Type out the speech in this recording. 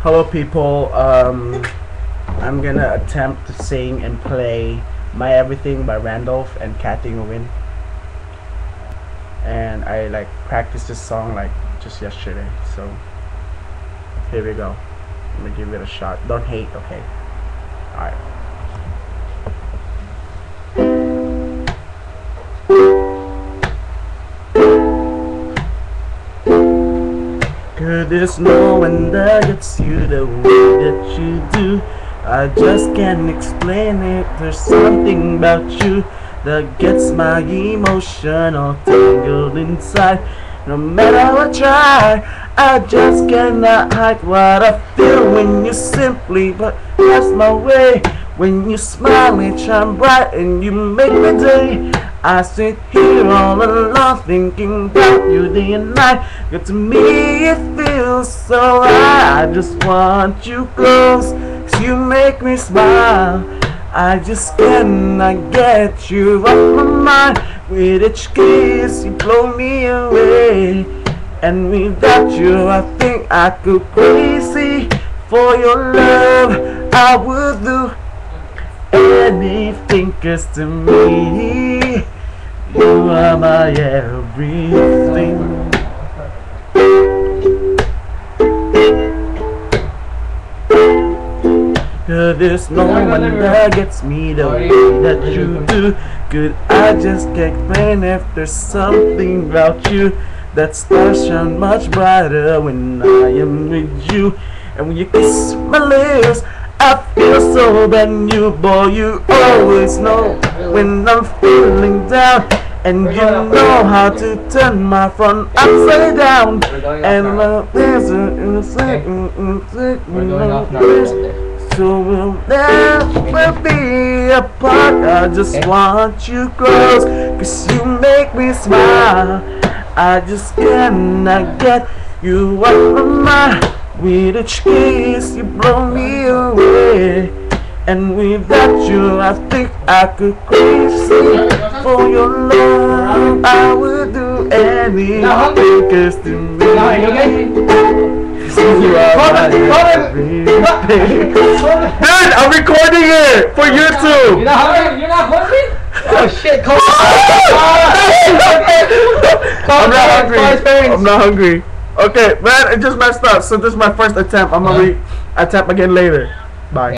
Hello, people. I'm gonna attempt to sing and play "My Everything" by Randolph and Kathy Nguyen. And I practiced this song just yesterday. So here we go. I'm gonna give it a shot. Don't hate, okay? All right. Cause there's no one that gets you the way that you do. I just can't explain it. There's something about you that gets my emotion all tangled inside. No matter how I try, I just cannot hide what I feel when you simply pass my way. When you smile and shine bright and you make my day. I sit here all alone thinking about you day and night. But to me it feels so right. I just want you close, 'cause you make me smile. I just cannot get you off my mind. With each kiss you blow me away. And without you I think I could crazy. For your love I would do anything, 'cause to me you are my everything. Cause there's no one that gets me the way that you do. Could I just can't explain if there's something about you that stars shine much brighter when I am with you. And when you kiss my lips I feel so brand new, boy. You always know when I'm feeling down, and you know how to turn my front upside down. And so we'll never be apart. I just want you close, 'cause you make me smile. I just cannot get you off my mind. With each kiss you blow me away. And without you I think I could crazy. For your love I would do anything, 'cause to me you are my everything. Dude, I'm recording it for YouTube. You're not hungry? Oh shit, call I'm not hungry. I'm not hungry. Okay, man, I just messed up. So this is my first attempt. I'm gonna attempt again later. Bye.